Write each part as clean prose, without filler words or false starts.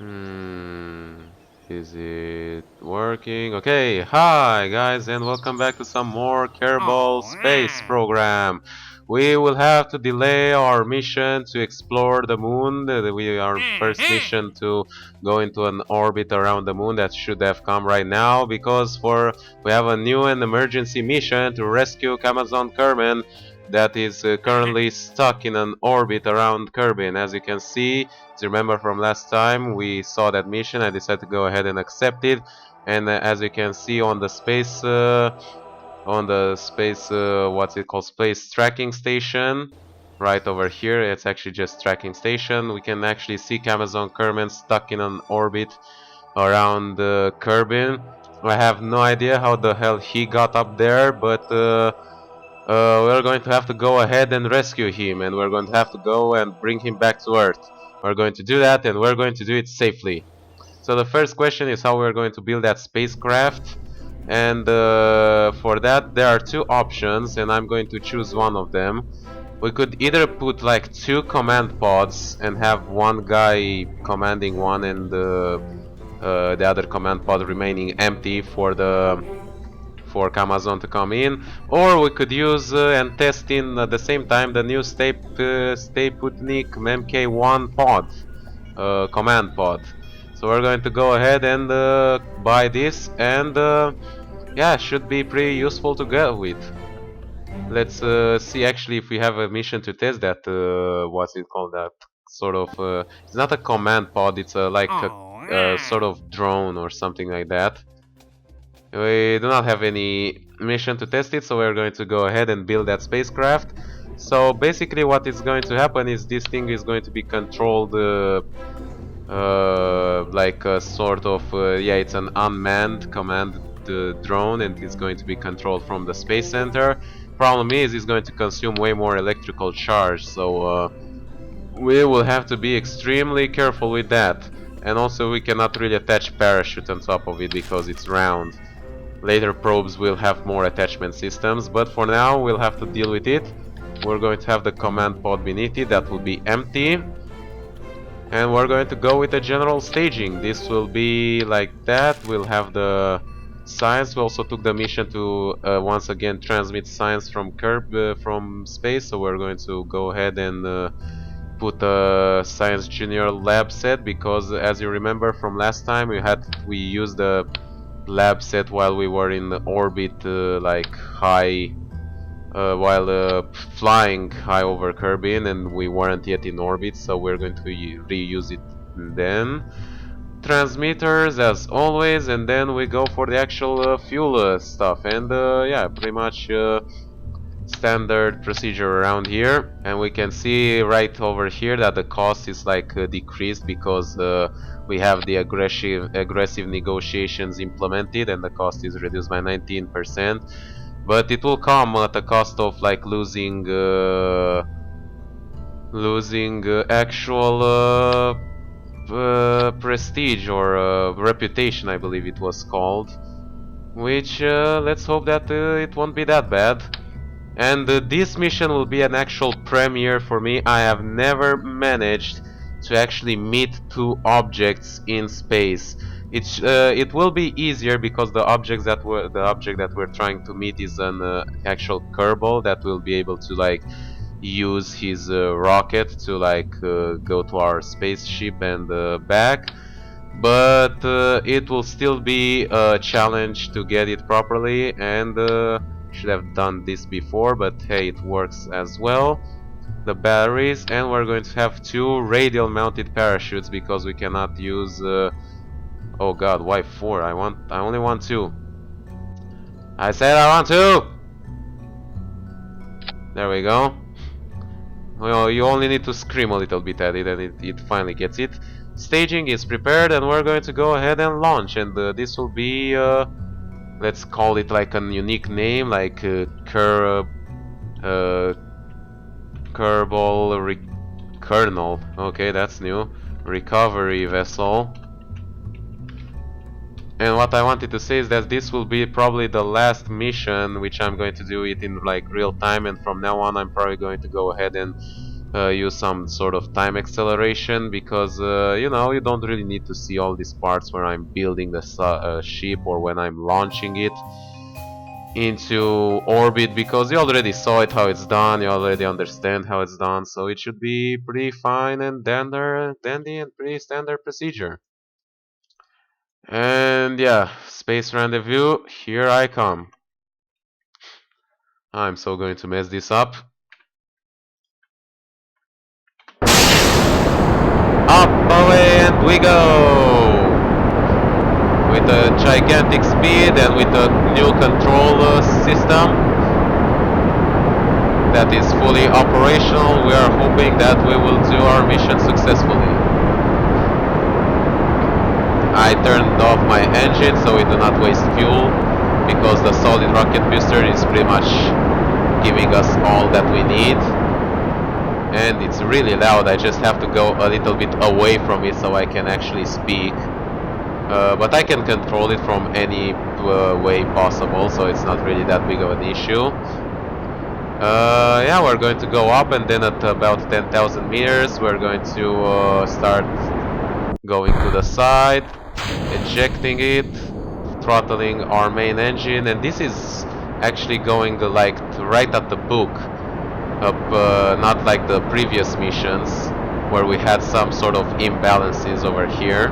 Hmm, is it working? Okay, hi guys, and welcome back to some more Kerbal space program. We will have to delay our mission to explore the moon. We our first mission to go into an orbit around the moon that should have come right now because we have a new and emergency mission to rescue Amazon Kerman that is currently stuck in an orbit around Kerbin. As you can see, remember from last time we saw that mission, I decided to go ahead and accept it. And as you can see on the space, what's it called, space tracking station, right over here, it's actually just tracking station. We can actually see Amazon Kerman stuck in an orbit around Kerbin. I have no idea how the hell he got up there, but we're going to have to go ahead and rescue him, and we're going to have to go and bring him back to Earth. We're going to do that, and we're going to do it safely. So the first question is how we're going to build that spacecraft. And for that, there are two options, and I'm going to choose one of them. We could either put like two command pods and have one guy commanding one and the other command pod remaining empty for Amazon to come in, or we could use and test in at the same time the new Stay Putnik MK1 pod, command pod. So we're going to go ahead and buy this, and yeah, should be pretty useful to go with. Let's see actually if we have a mission to test that. What's it called? That sort of. It's not a command pod. It's like a sort of drone or something like that. We do not have any mission to test it, so we're going to go ahead and build that spacecraft. So basically what is going to happen is this thing is going to be controlled like a sort of, yeah, it's an unmanned command drone, and it's going to be controlled from the space center. Problem is, it's going to consume way more electrical charge, so we will have to be extremely careful with that. And also we cannot really attach parachute on top of it because it's round. Later probes will have more attachment systems, but for now we'll have to deal with it. We're going to have the command pod beneath it that will be empty. And we're going to go with the general staging. This will be like that. We'll have the science. We also took the mission to once again transmit science from from space, so we're going to go ahead and put a science junior lab set, because as you remember from last time we used the lab set while we were in orbit, like high, while flying high over Kerbin, and we weren't yet in orbit, so we're going to reuse it then. Transmitters as always, and then we go for the actual fuel stuff, and yeah, pretty much standard procedure around here. And we can see right over here that the cost is like decreased because we have the aggressive negotiations implemented, and the cost is reduced by 19%. But it will come at the cost of like losing actual prestige or reputation, I believe it was called. Which let's hope that it won't be that bad. And this mission will be an actual premiere for me. I have never managed to actually meet two objects in space. It will be easier because the object that we're trying to meet is an actual Kerbal that will be able to like use his rocket to like go to our spaceship and back. But it will still be a challenge to get it properly, and should have done this before, but hey, it works as well. The batteries, and we're going to have two radial mounted parachutes because we cannot use oh god, why 4? I only want 2. I said I want 2. There we go. Well, you only need to scream a little bit at it, and it finally gets it. Staging is prepared, and we're going to go ahead and launch, and this will be let's call it like a unique name, like Kerbal Kernel. Okay, that's new. Recovery vessel. And what I wanted to say is that this will be probably the last mission, which I'm going to do it in like real time, and from now on I'm probably going to go ahead and use some sort of time acceleration because you know, you don't really need to see all these parts where I'm building the ship or when I'm launching it into orbit, because you already saw it how it's done, you already understand how it's done, so it should be pretty fine and dandy and pretty standard procedure. And yeah, space rendezvous, here I come. I'm so going to mess this up. Up away and we go! With a gigantic speed and with a new control system that is fully operational, we are hoping that we will do our mission successfully. I turned off my engine so we do not waste fuel, because the solid rocket booster is pretty much giving us all that we need. And it's really loud, I just have to go a little bit away from it so I can actually speak. But I can control it from any way possible, so it's not really that big of an issue. Yeah, we're going to go up, and then at about 10,000 meters we're going to start going to the side, ejecting it, throttling our main engine, and this is actually going like right at the book, up, not like the previous missions where we had some sort of imbalances over here.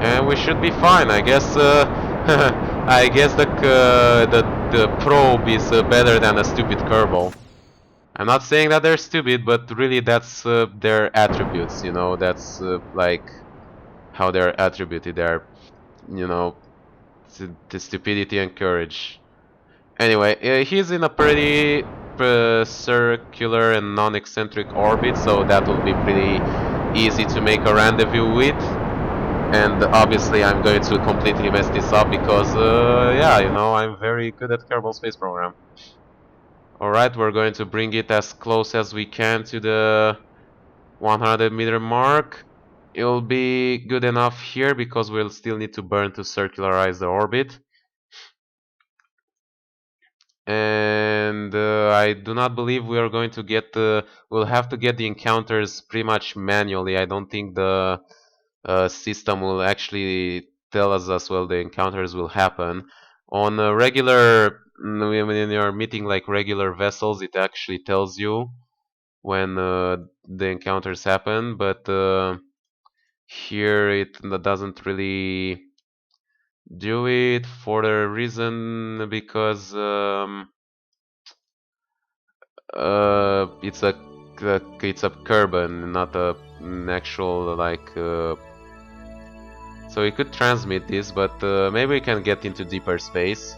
And we should be fine, I guess. I guess the probe is better than a stupid Kerbal. I'm not saying that they're stupid, but really that's their attributes, you know, that's like how they're attributed. They're, you know, the stupidity and courage. Anyway, he's in a pretty circular and non-eccentric orbit, so that will be pretty easy to make a rendezvous with. And obviously I'm going to completely mess this up because, yeah, you know, I'm very good at Kerbal Space Program. Alright, we're going to bring it as close as we can to the 100-meter mark. It'll be good enough here because we'll still need to burn to circularize the orbit. And I do not believe we are going to get, we'll have to get the encounters pretty much manually. I don't think the system will actually tell us as well the encounters will happen. On a regular, when you're meeting like regular vessels, it actually tells you when the encounters happen, but here it doesn't really do it for the reason because it's a Kerbal, not an actual like. So we could transmit this, but maybe we can get into deeper space.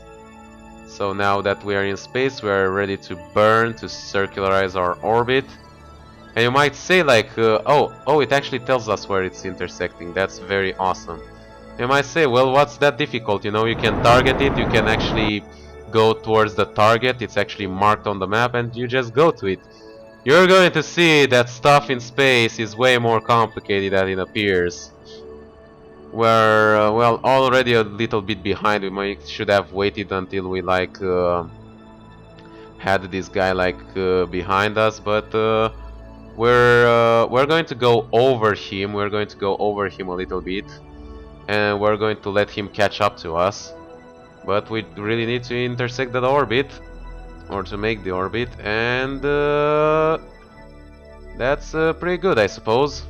So now that we are in space, we are ready to burn to circularize our orbit. And you might say like, oh, it actually tells us where it's intersecting. That's very awesome. You might say, well, what's that difficult? You know, you can target it, you can actually go towards the target. It's actually marked on the map, and you just go to it. You're going to see that stuff in space is way more complicated than it appears. We're well, already a little bit behind. We might should have waited until we like had this guy like behind us, but we're going to go over him. We're going to go over him a little bit, and we're going to let him catch up to us. But we really need to intersect that orbit, or to make the orbit, and that's pretty good, I suppose.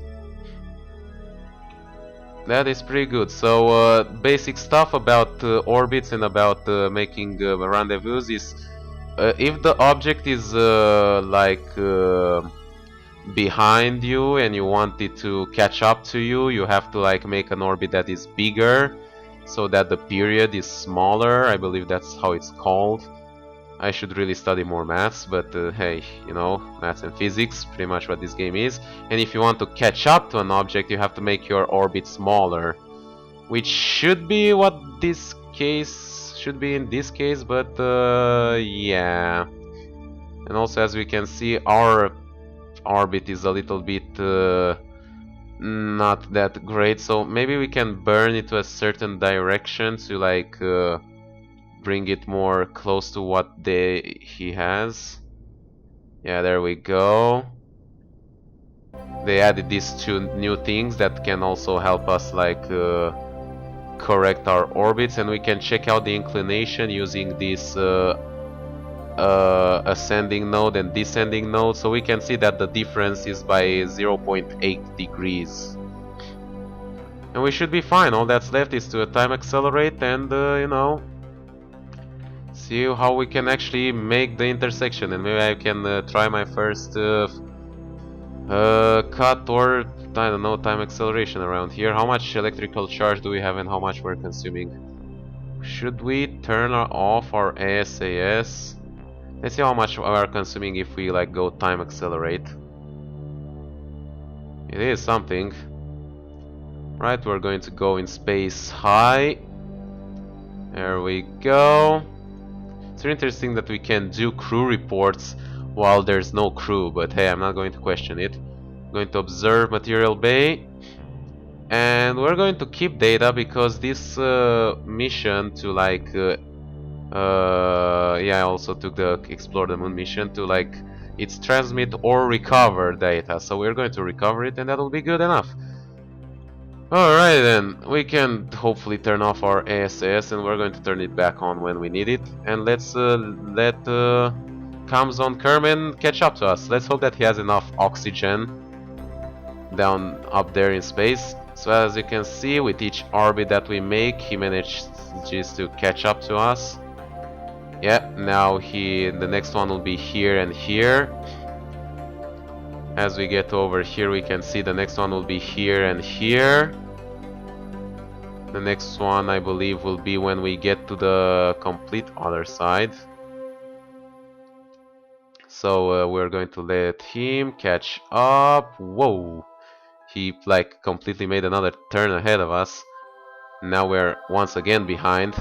That is pretty good. So basic stuff about orbits and about making rendezvous is if the object is like behind you and you want it to catch up to you, you have to like make an orbit that is bigger so that the period is smaller. I believe that's how it's called. I should really study more maths, but hey, you know, maths and physics, pretty much what this game is. And if you want to catch up to an object, you have to make your orbit smaller, which should be what this case should be in this case, but yeah. And also, as we can see, our orbit is a little bit not that great, so maybe we can burn it to a certain direction to like bring it more close to what he has. Yeah, there we go. They added these two new things that can also help us like correct our orbits, and we can check out the inclination using this ascending node and descending node, so we can see that the difference is by 0.8 degrees. And we should be fine. All that's left is to time accelerate and, you know, see how we can actually make the intersection. And maybe I can try my first cut or, I don't know, time acceleration around here. How much electrical charge do we have and how much we're consuming? Should we turn off our ASAS? Let's see how much we are consuming if we like go time accelerate. It is something. Right, we're going to go in space high. There we go. It's really interesting that we can do crew reports while there's no crew, but hey, I'm not going to question it. I'm going to observe material bay. And we're going to keep data because this mission to like yeah, I also took the explore the moon mission to like it's transmit or recover data, so we're going to recover it and that'll be good enough. Alright then, we can hopefully turn off our ASS and we're going to turn it back on when we need it, and let's let comes on Kerman catch up to us. Let's hope that he has enough oxygen down up there in space. So as you can see, with each orbit that we make, he manages to catch up to us. Yeah, now the next one will be here and here. As we get over here, we can see the next one will be here and here. The next one, I believe, will be when we get to the complete other side. So we're going to let him catch up. Whoa! He like completely made another turn ahead of us. Now we're once again behind.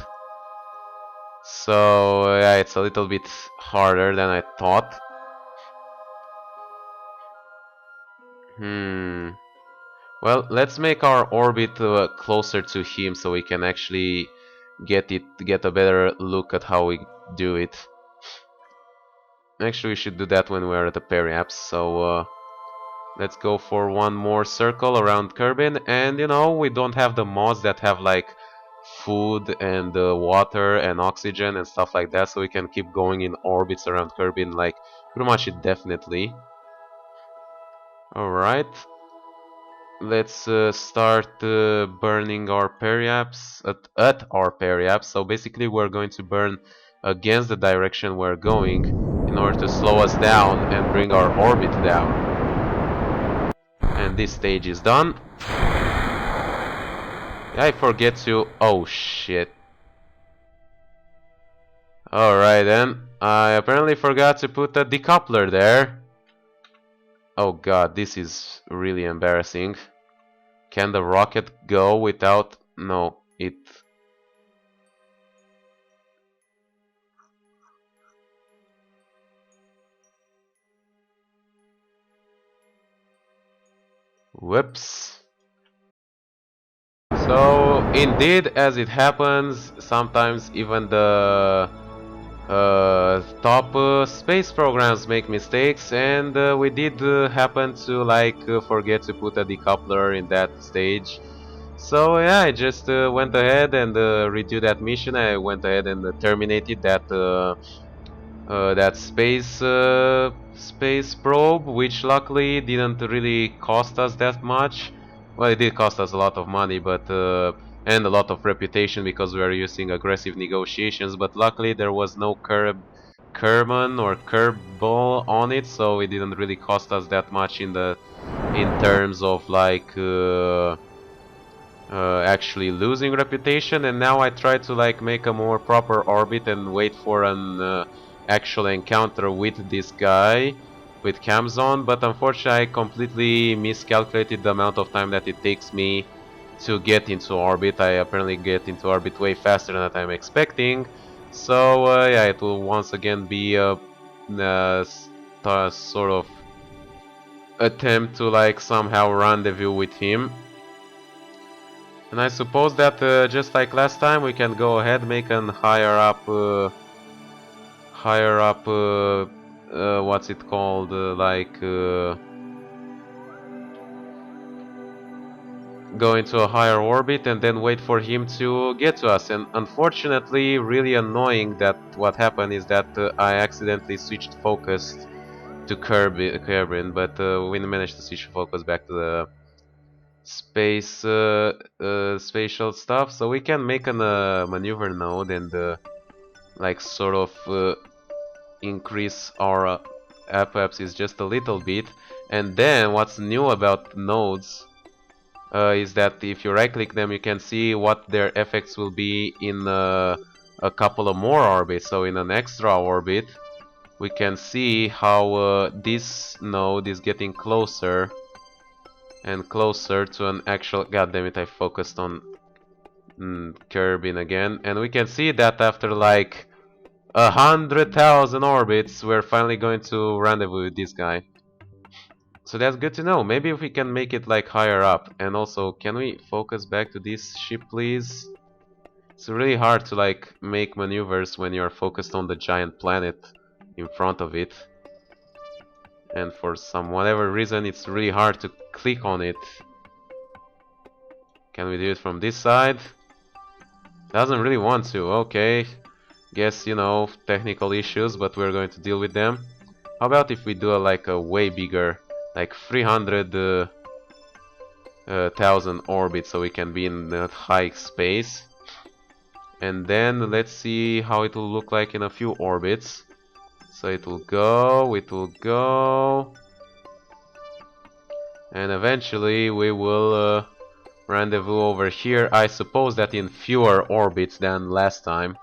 So yeah, it's a little bit harder than I thought. Well, let's make our orbit closer to him so we can actually get a better look at how we do it. Actually, we should do that when we're at the periapse. So let's go for one more circle around Kerbin, and you know, we don't have the mods that have like food and water and oxygen and stuff like that, so we can keep going in orbits around Kerbin like pretty much indefinitely. Alright, let's start burning our periapse at our periapse. So basically we're going to burn against the direction we're going in order to slow us down and bring our orbit down. And this stage is done. I forget to... oh shit. Alright then, I apparently forgot to put a decoupler there. Oh god, this is really embarrassing. Can the rocket go without... no, it... whoops. So, indeed, as it happens, sometimes even the top space programs make mistakes, and we did happen to like forget to put a decoupler in that stage. So yeah, I just went ahead and redo that mission. I went ahead and terminated that space probe, which luckily didn't really cost us that much. Well, it did cost us a lot of money, but and a lot of reputation because we were using aggressive negotiations. But luckily there was no Kerman or Kerbal on it, so it didn't really cost us that much in terms of like actually losing reputation. And now I try to like make a more proper orbit and wait for an actual encounter with this guy, with Camzon, but unfortunately I completely miscalculated the amount of time that it takes me to get into orbit. I apparently get into orbit way faster than I'm expecting. So yeah, it will once again be a sort of attempt to like somehow rendezvous with him. And I suppose that just like last time, we can go ahead make an higher up what's it called, go into a higher orbit and then wait for him to get to us. And unfortunately, really annoying that what happened is that I accidentally switched focus to Kerbin, but we managed to switch focus back to the spatial stuff, so we can make an maneuver node and like sort of increase our apoapsis just a little bit. And then what's new about nodes is that if you right click them you can see what their effects will be in a couple of more orbits. So in an extra orbit we can see how this node is getting closer and closer to an actual... God damn it, I focused on Kerbin again. And we can see that after like 100,000 orbits we're finally going to rendezvous with this guy. So that's good to know. Maybe if we can make it like higher up. And also, can we focus back to this ship please? It's really hard to like make maneuvers when you're focused on the giant planet in front of it. And for some whatever reason it's really hard to click on it. Can we do it from this side? Doesn't really want to. Okay. Guess, you know, technical issues, but we're going to deal with them. How about if we do like a way bigger, like 300,000 orbits, so we can be in that high space. And then let's see how it will look like in a few orbits. So it will go, and eventually we will rendezvous over here. I suppose that in fewer orbits than last time.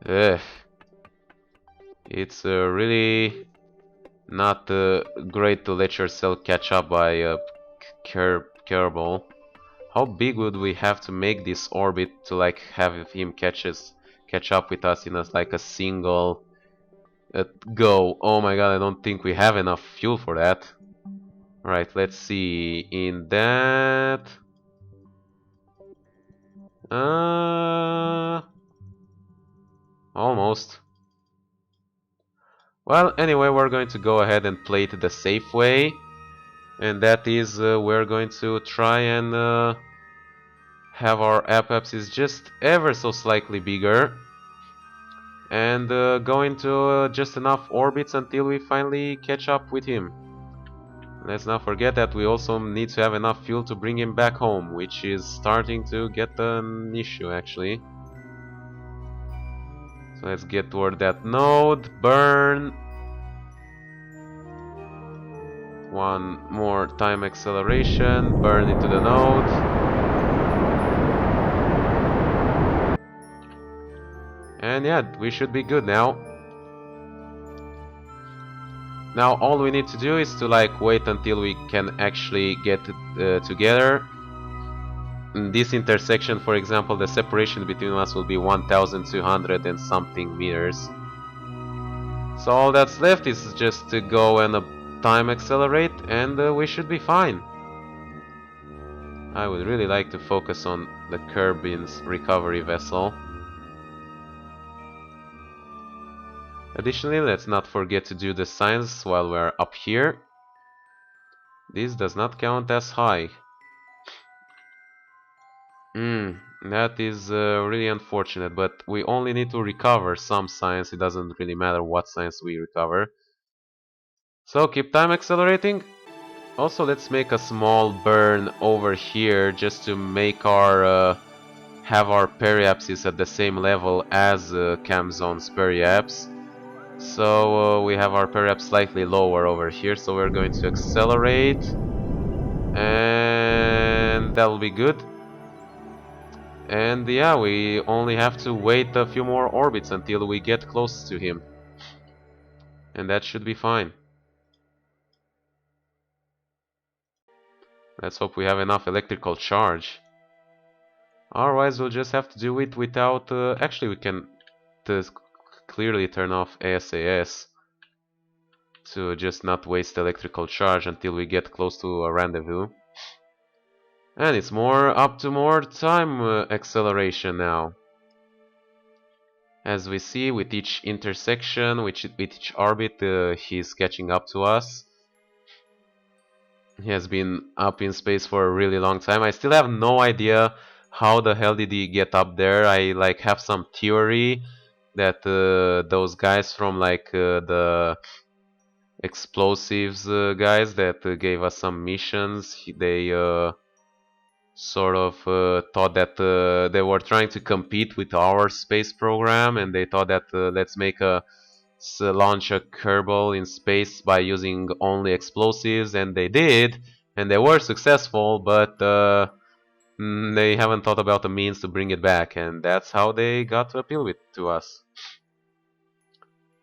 Ugh. It's really not great to let yourself catch up by Kerbal. How big would we have to make this orbit to like have him catch up with us in like a single go? Oh my god, I don't think we have enough fuel for that. Right, let's see. In that... almost. Well, anyway, we're going to go ahead and play it the safe way. And that is, we're going to try and have our apoapsis just ever so slightly bigger. And go into just enough orbits until we finally catch up with him. Let's not forget that we also need to have enough fuel to bring him back home, which is starting to get an issue actually. So let's get toward that node, burn. One more time acceleration, burn into the node. And yeah, we should be good now. Now all we need to do is to like wait until we can actually get together. In this intersection, for example, the separation between us will be 1,200 and something meters. So all that's left is just to go and time accelerate, and we should be fine. I would really like to focus on the Kerbin's recovery vessel. Additionally, let's not forget to do the science while we're up here. This does not count as high. That is really unfortunate, but we only need to recover some science. It doesn't really matter what science we recover. So keep time accelerating. Also, let's make a small burn over here just to make our have our periapsis at the same level as Camzone's periaps. So we have our periaps slightly lower over here, so we're going to accelerate, and that will be good. And yeah, we only have to wait a few more orbits until we get close to him, and that should be fine. Let's hope we have enough electrical charge. Otherwise we'll just have to do it without... actually we can clearly turn off ASAS to just not waste electrical charge until we get close to a rendezvous. And it's up to more time acceleration now. As we see, with each intersection, with each orbit, he's catching up to us. He has been up in space for a really long time. I still have no idea how the hell did he get up there. I like have some theory that those guys from like the explosives guys that gave us some missions, they sort of thought that they were trying to compete with our space program, and they thought that let's make a launch a Kerbal in space by using only explosives, and they did, and they were successful, but they haven't thought about the means to bring it back, and that's how they got to appeal it to us.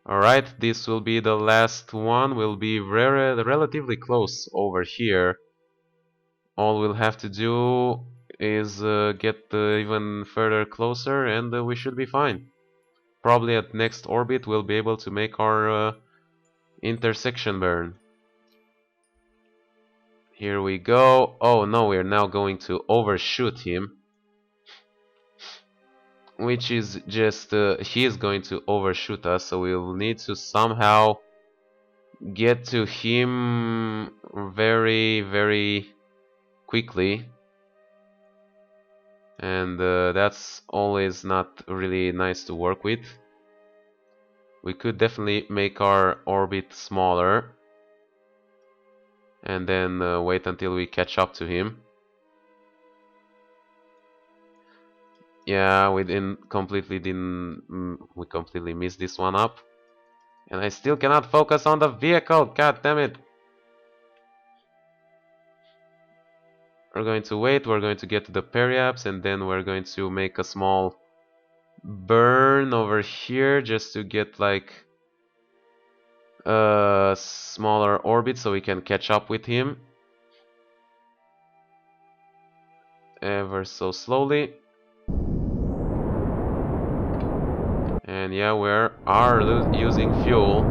Alright, this will be the last one. We'll be relatively close over here. All we'll have to do is get even further closer, and we should be fine. Probably at next orbit we'll be able to make our intersection burn. Here we go. Oh no, we're now going to overshoot him. Which is just, he is going to overshoot us, so we'll need to somehow get to him very, very quickly. And that's always not really nice to work with. We could definitely make our orbit smaller and then wait until we catch up to him. Yeah, we completely missed this one up. And I still cannot focus on the vehicle, god damn it. We're going to wait, we're going to get to the periapse, and then we're going to make a small burn over here just to get like a smaller orbit so we can catch up with him. Ever so slowly. And yeah, we are using fuel.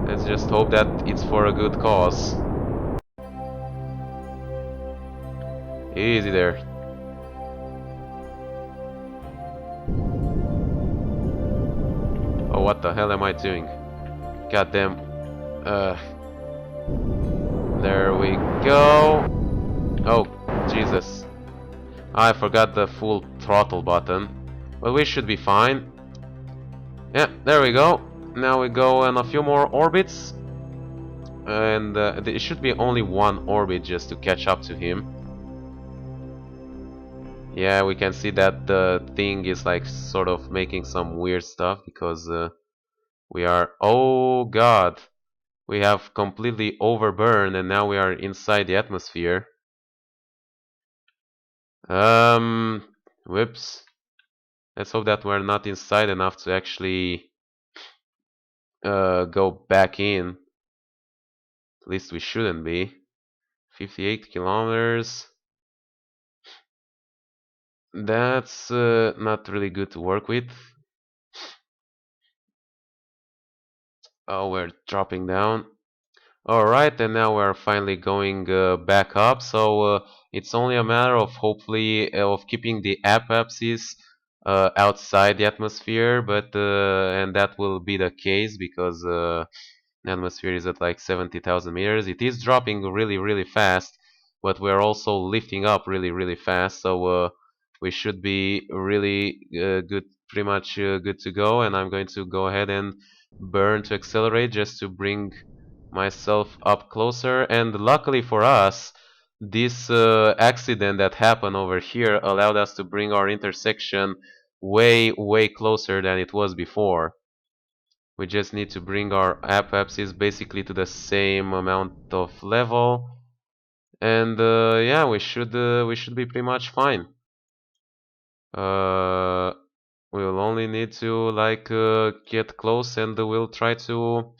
Let's just hope that it's for a good cause. Easy there. Oh, what the hell am I doing? Goddamn. There we go. Oh, Jesus. I forgot the full throttle button. But we should be fine. Yeah, there we go. Now we go on a few more orbits. And it should be only one orbit just to catch up to him. Yeah, we can see that the thing is like sort of making some weird stuff because we are... Oh god! We have completely overburned and now we are inside the atmosphere. Whoops. Let's hope that we're not inside enough to actually go back in. At least we shouldn't be. 58 kilometers. That's not really good to work with. Oh, we're dropping down. Alright, and now we're finally going back up. So it's only a matter of hopefully of keeping the apophysis outside the atmosphere, but and that will be the case because the atmosphere is at like 70,000 meters. It is dropping really, really fast, but we're also lifting up really, really fast. So we should be really good, pretty much good to go. And I'm going to go ahead and burn to accelerate just to bring myself up closer. And luckily for us, this accident that happened over here allowed us to bring our intersection way, way closer than it was before. We just need to bring our apophysis basically to the same amount of level, and yeah, we should be pretty much fine. Uh, we'll only need to like get close, and we'll try to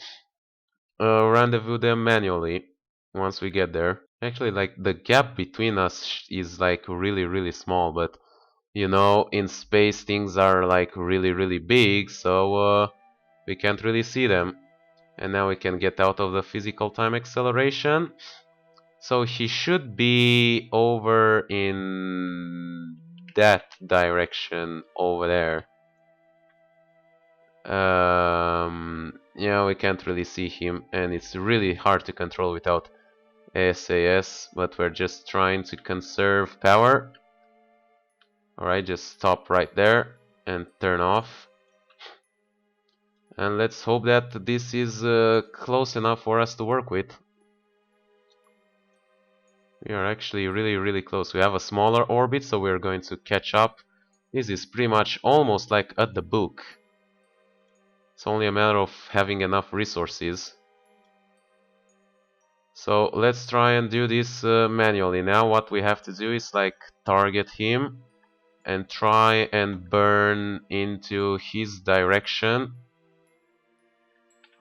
rendezvous them manually once we get there. Actually, like the gap between us is like really, really small, but you know, in space things are like really, really big, so we can't really see them. And now we can get out of the physical time acceleration. So he should be over in that direction over there. Yeah, we can't really see him, and it's really hard to control without SAS, but we're just trying to conserve power. Alright, just stop right there and turn off. And let's hope that this is close enough for us to work with. We are actually really close. We have a smaller orbit, so we're going to catch up. This is pretty much almost like at the book. It's only a matter of having enough resources. So let's try and do this manually. Now what we have to do is like target him and try and burn into his direction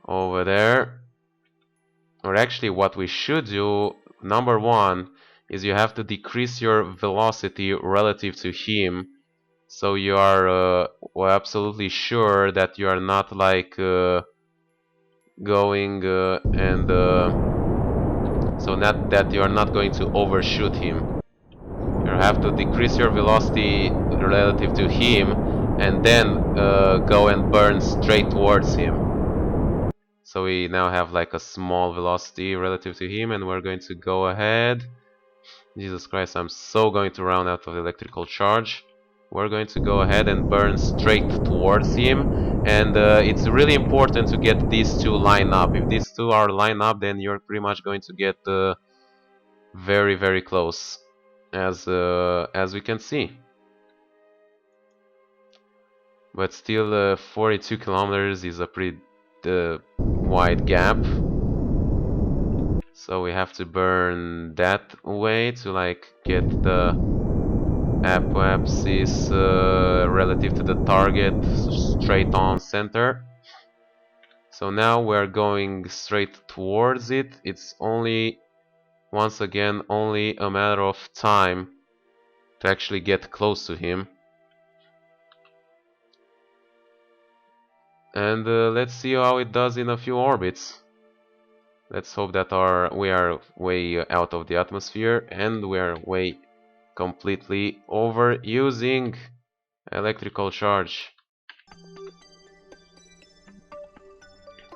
over there. Or actually what we should do, number one, is you have to decrease your velocity relative to him, so you are well, absolutely sure that you are not like going and so that you are not going to overshoot him. You have to decrease your velocity relative to him and then go and burn straight towards him. So we now have like a small velocity relative to him, and we're going to go ahead. Jesus Christ, I'm so going to run out of electrical charge. We're going to go ahead and burn straight towards him, and it's really important to get these two line up. If these two are lined up, then you're pretty much going to get very close, as we can see. But still, 42 kilometers is a pretty wide gap. So we have to burn that way to like get the apoapsis relative to the target straight on center. So now we're going straight towards it. It's only, once again, only a matter of time to actually get close to him. And let's see how it does in a few orbits. Let's hope that we are way out of the atmosphere and we are way completely overusing electrical charge.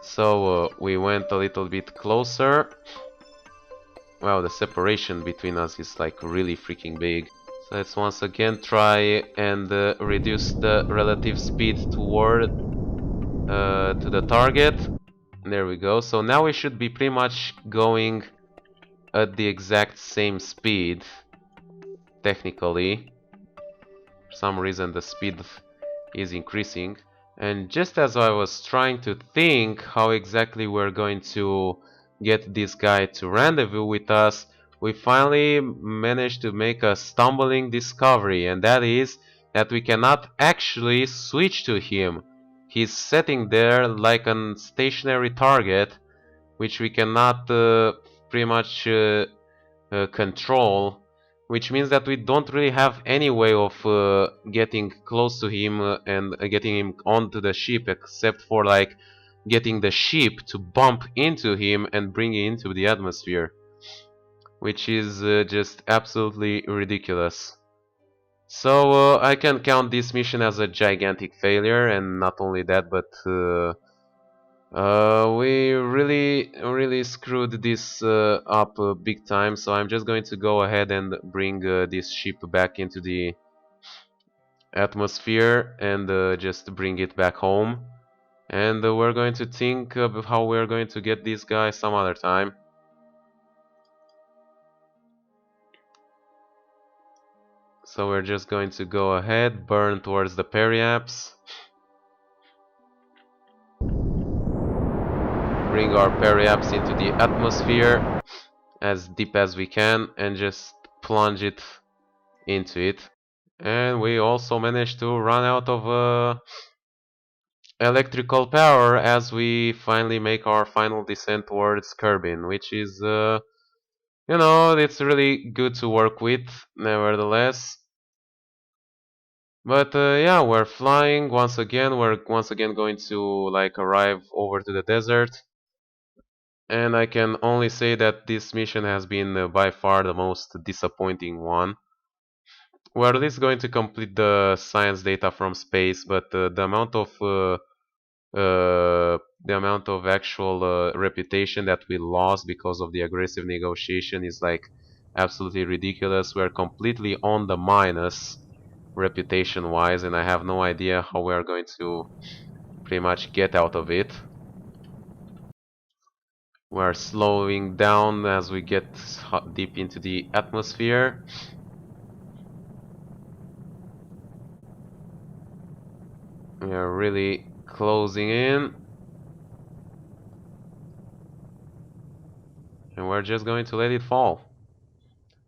So we went a little bit closer. Wow, the separation between us is like really freaking big. So let's once again try and reduce the relative speed toward to the target. There we go. So now we should be pretty much going at the exact same speed, technically. For some reason the speed is increasing. And just as I was trying to think how exactly we're going to get this guy to rendezvous with us, we finally managed to make a stumbling discovery, and that is that we cannot actually switch to him. He's sitting there like a stationary target, which we cannot pretty much control, which means that we don't really have any way of getting close to him and getting him onto the ship, except for like getting the ship to bump into him and bring it into the atmosphere, which is just absolutely ridiculous. So I can count this mission as a gigantic failure, and not only that, but we really screwed this up big time, so I'm just going to go ahead and bring this ship back into the atmosphere and just bring it back home. And we're going to think of how we're going to get this guy some other time. So we're just going to go ahead, burn towards the periaps. Bring our periaps into the atmosphere as deep as we can and just plunge it into it. And we also managed to run out of electrical power as we finally make our final descent towards Kerbin, which is, you know, it's really good to work with, nevertheless. But yeah, we're flying once again. We're once again going to like arrive over to the desert. And I can only say that this mission has been by far the most disappointing one. We're at least going to complete the science data from space, but the amount of the amount of actual reputation that we lost because of the aggressive negotiation is like absolutely ridiculous. We're completely on the minus reputation wise, and I have no idea how we are going to pretty much get out of it. We're slowing down as we get deep into the atmosphere. We are really closing in. And we're just going to let it fall.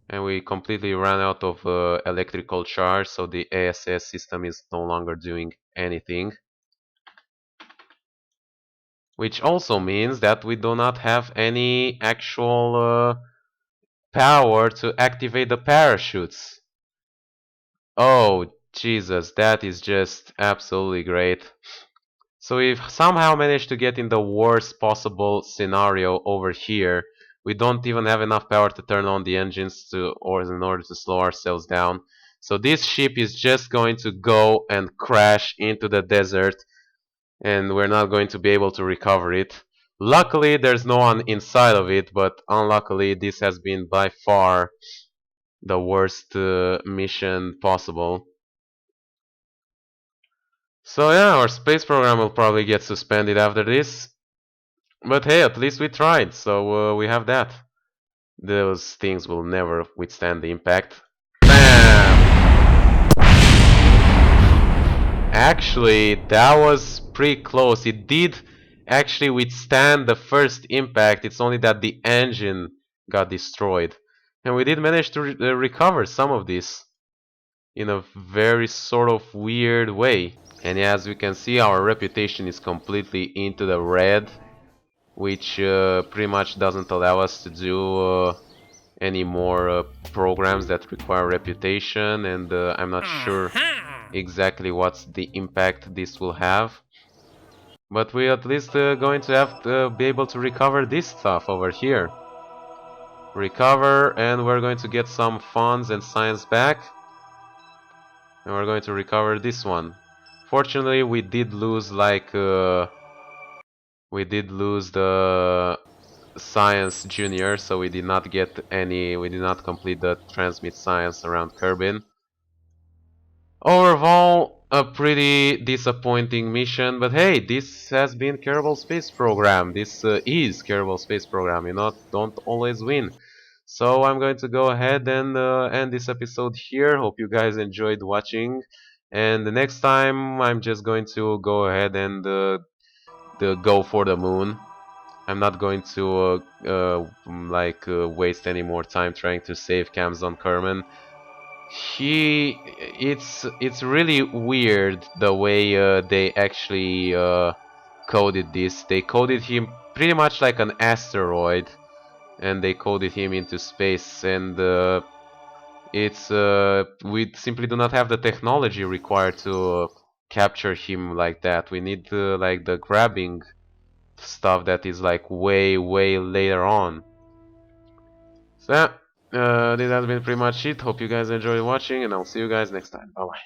And we completely ran out of electrical charge, so the ASS system is no longer doing anything. Which also means that we do not have any actual power to activate the parachutes. Oh, Jesus, that is just absolutely great. So we've somehow managed to get in the worst possible scenario over here. We don't even have enough power to turn on the engines or in order to slow ourselves down. So this ship is just going to go and crash into the desert, and we're not going to be able to recover it. Luckily, there's no one inside of it, but unluckily, this has been by far the worst mission possible. So yeah, our space program will probably get suspended after this. But hey, at least we tried, so we have that. Those things will never withstand the impact. Bam! Actually, that was pretty close. It did actually withstand the first impact. It's only that the engine got destroyed. And we did manage to recover some of this in a very sort of weird way. And as we can see, our reputation is completely into the red, which pretty much doesn't allow us to do any more programs that require reputation, and I'm not sure exactly what's the impact this will have. But we're at least going to have to be able to recover this stuff over here. Recover, and we're going to get some funds and science back. And we're going to recover this one. Fortunately, we did lose the science junior, so we did not complete the transmit science around Kerbin. Overall, a pretty disappointing mission, but hey, this has been Kerbal Space Program. This is Kerbal Space Program, you know, don't always win. So I'm going to go ahead and end this episode here. Hope you guys enjoyed watching. And the next time, I'm just going to go ahead and go for the moon. I'm not going to waste any more time trying to save Camzon Kerman. It's really weird the way they actually coded this. They coded him pretty much like an asteroid, and they coded him into space. And we simply do not have the technology required to capture him like that. We need like the grabbing stuff that is like way later on. So yeah, this has been pretty much it. Hope you guys enjoyed watching, and I'll see you guys next time. Bye bye.